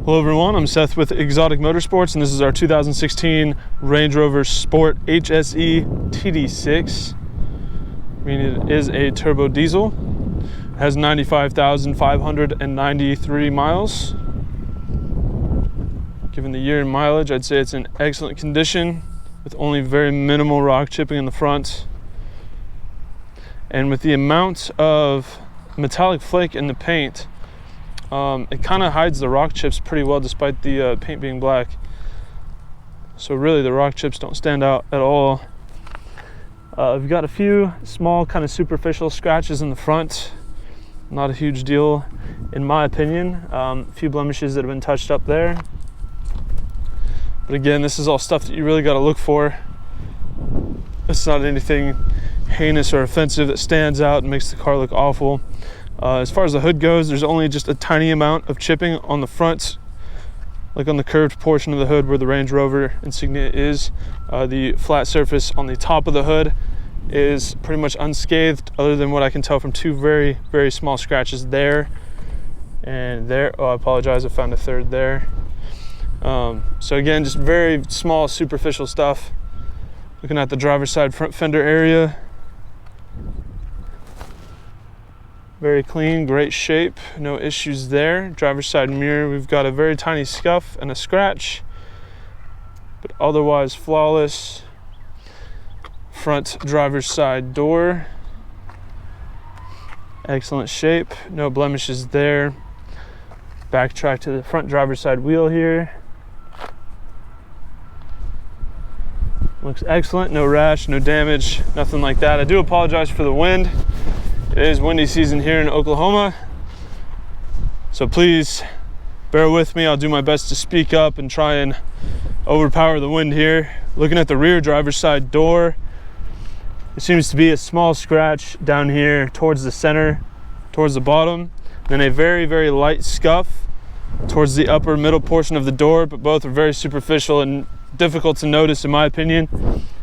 Hello everyone, I'm Seth with Exotic Motorsports, and this is our 2016 Range Rover Sport HSE TD6. I mean, it is a turbo diesel. It has 95,593 miles. Given the year and mileage, I'd say it's in excellent condition with only very minimal rock chipping in the front. And with the amount of metallic flake in the paint, it kind of hides the rock chips pretty well despite the paint being black. So really the rock chips don't stand out at all. We've got a few small kind of superficial scratches in the front. Not a huge deal in my opinion. A few blemishes that have been touched up there. But again, this is all stuff that you really got to look for. It's not anything heinous or offensive that stands out and makes the car look awful. As far as the hood goes, there's only just a tiny amount of chipping on the front, like on the curved portion of the hood where the Range Rover insignia is. The flat surface on the top of the hood is pretty much unscathed, other than what I can tell from two very, very small scratches there and there. Oh, I apologize, I found a third there. So again, just very small superficial stuff. Looking at the driver's side front fender area, very clean, great shape, no issues there. Driver's side mirror, we've got a very tiny scuff and a scratch, but otherwise flawless. Front driver's side door, excellent shape, no blemishes there. Backtrack to the front driver's side wheel here. Looks excellent, no rash, no damage, nothing like that. I do apologize for the wind. It is windy season here in Oklahoma, so please bear with me. I'll do my best to speak up and try and overpower the wind here. Looking at the rear driver's side door, there seems to be a small scratch down here towards the center, towards the bottom, then a very, very light scuff towards the upper middle portion of the door, but both are very superficial and difficult to notice in my opinion.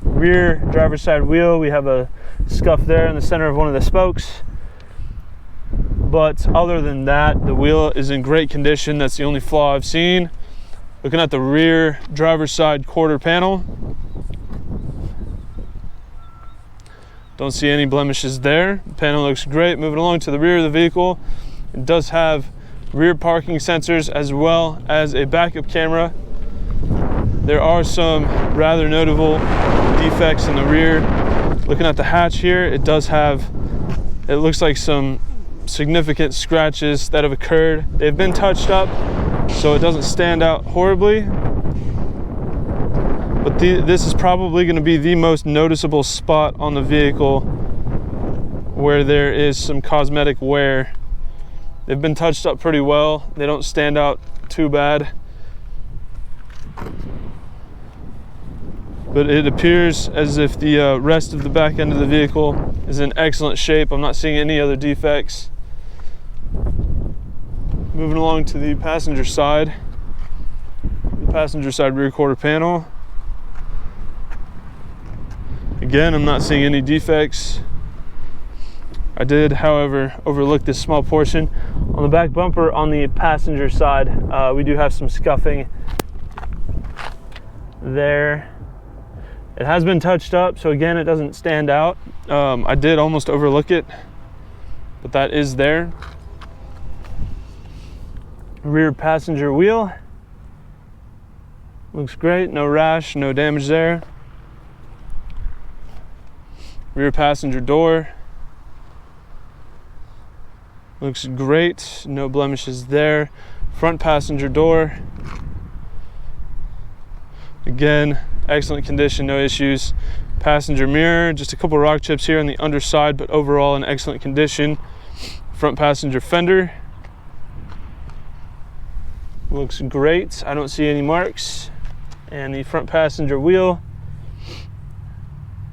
Rear driver's side wheel, we have a scuff there in the center of one of the spokes, but other than that, the wheel is in great condition. That's the only flaw I've seen. Looking at the rear driver's side quarter panel, don't see any blemishes there. The panel looks great. Moving along to the rear of the vehicle, it does have rear parking sensors as well as a backup camera. There are some rather notable defects in the rear. Looking at the hatch here, it does have, it looks like some significant scratches that have occurred. They've been touched up, so it doesn't stand out horribly. But this is probably going to be the most noticeable spot on the vehicle where there is some cosmetic wear. They've been touched up pretty well. They don't stand out too bad. But it appears as if the rest of the back end of the vehicle is in excellent shape. I'm not seeing any other defects. Moving along to the passenger side. The passenger side rear quarter panel. Again, I'm not seeing any defects. I did, however, overlook this small portion. On the back bumper on the passenger side, we do have some scuffing there. It has been touched up, so again, it doesn't stand out. I did almost overlook it, but that is there. Rear passenger wheel. Looks great, no rash, no damage there. Rear passenger door. Looks great, no blemishes there. Front passenger door. Again, excellent condition, no issues. Passenger mirror, just a couple rock chips here on the underside, but overall in excellent condition. Front passenger fender. Looks great, I don't see any marks. And the front passenger wheel,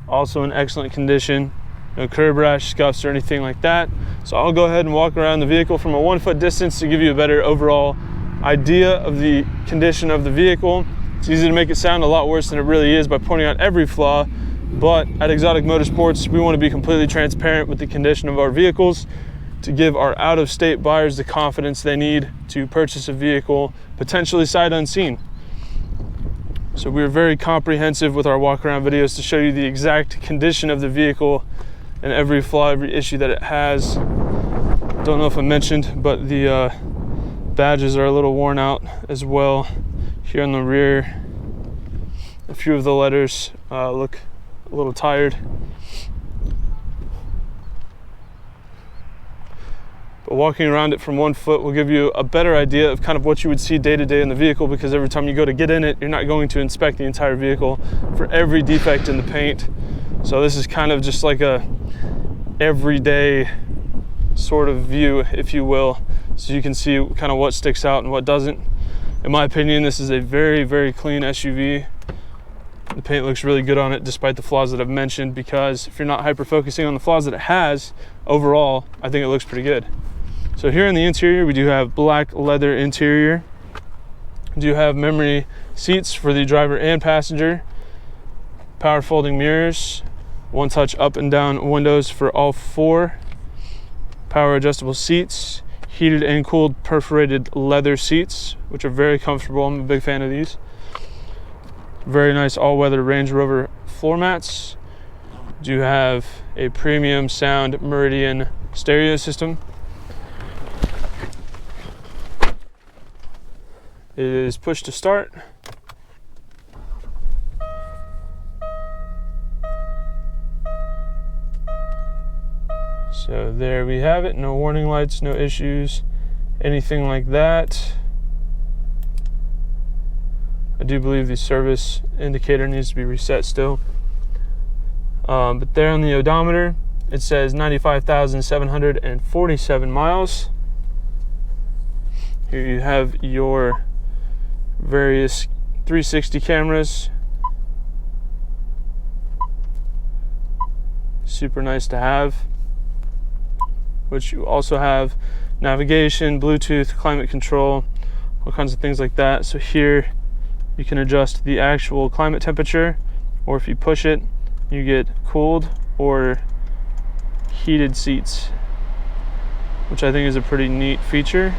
also in excellent condition. No curb rash, scuffs, or anything like that. So I'll go ahead and walk around the vehicle from a 1 foot distance to give you a better overall idea of the condition of the vehicle. It's easy to make it sound a lot worse than it really is by pointing out every flaw, but at Exotic Motorsports, we want to be completely transparent with the condition of our vehicles. to give our out-of-state buyers the confidence they need to purchase a vehicle, potentially sight unseen. So we're very comprehensive with our walk-around videos to show you the exact condition of the vehicle and every flaw, every issue that it has. Don't know if I mentioned, but the badges are a little worn out as well here on the rear. A few of the letters look a little tired. But walking around it from one foot will give you a better idea of kind of what you would see day to day in the vehicle, because every time you go to get in it, you're not going to inspect the entire vehicle for every defect in the paint. So this is kind of just like a everyday sort of view, if you will, so you can see kind of what sticks out and what doesn't. In my opinion, this is a very, very clean SUV. The paint looks really good on it despite the flaws that I've mentioned, because if you're not hyper focusing on the flaws that it has, overall, I think it looks pretty good. So here in the interior, we do have black leather interior. We do have memory seats for the driver and passenger, power folding mirrors, one touch up and down windows for all four, power adjustable seats, heated and cooled perforated leather seats, which are very comfortable. I'm a big fan of these. Very nice all-weather Range Rover floor mats. Do have a premium sound Meridian stereo system. It is push to start. So there we have it. No warning lights, no issues, anything like that. I do believe the service indicator needs to be reset still. But there on the odometer, it says 95,747 miles. Here you have your various 360 cameras. Super nice to have. Which you also have navigation, Bluetooth, climate control, all kinds of things like that. So here you can adjust the actual climate temperature, or if you push it, you get cooled or heated seats, which I think is a pretty neat feature.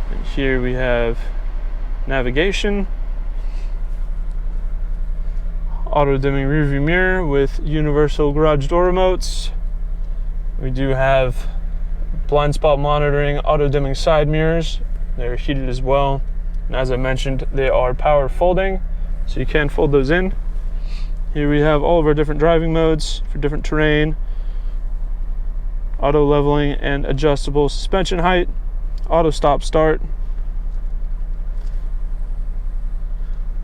And here we have navigation, auto dimming rearview mirror with universal garage door remotes. We do have blind spot monitoring, auto dimming side mirrors. They're heated as well. And as I mentioned, they are power folding, so you can fold those in. Here we have all of our different driving modes for different terrain. Auto leveling and adjustable suspension height. Auto stop start.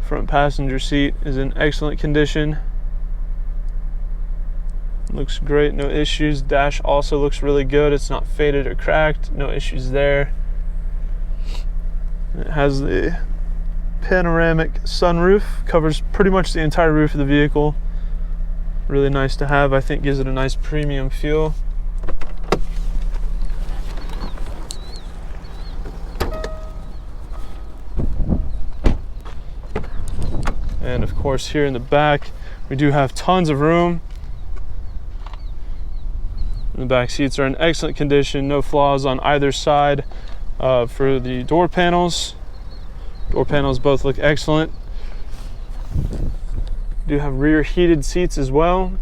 Front passenger seat is in excellent condition. Looks great, no issues. Dash also looks really good. It's not faded or cracked, no issues there. It has the panoramic sunroof, covers pretty much the entire roof of the vehicle. Really nice to have. I think gives it a nice premium feel. And of course here in the back, we do have tons of room. The back seats are in excellent condition, no flaws on either side. For the door panels both look excellent. Do have rear heated seats as well.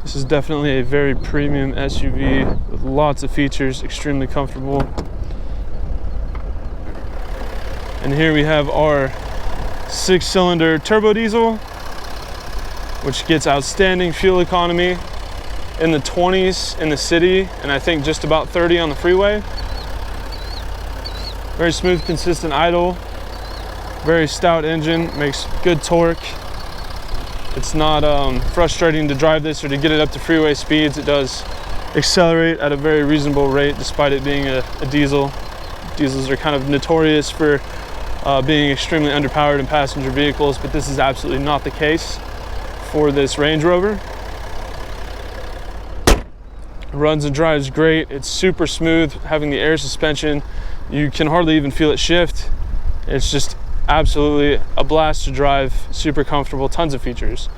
This is definitely a very premium SUV with lots of features, extremely comfortable. And here we have our 6-cylinder turbo diesel, which gets outstanding fuel economy in the 20s in the city, and I think just about 30 on the freeway. Very smooth, consistent idle. Very stout engine, makes good torque. It's not frustrating to drive this or to get it up to freeway speeds. It does accelerate at a very reasonable rate despite it being a diesel. Diesels are kind of notorious for being extremely underpowered in passenger vehicles, but this is absolutely not the case for this Range Rover. Runs and drives great. It's super smooth, having the air suspension You can hardly even feel it shift. It's just absolutely a blast to drive, super comfortable, tons of features.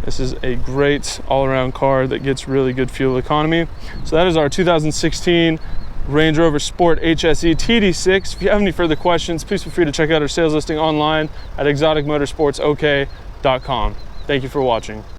This is a great all-around car that gets really good fuel economy. So that is our 2016 Range Rover Sport HSE TD6. If you have any further questions, please feel free to check out our sales listing online at exoticmotorsportsok.com. Thank you for watching.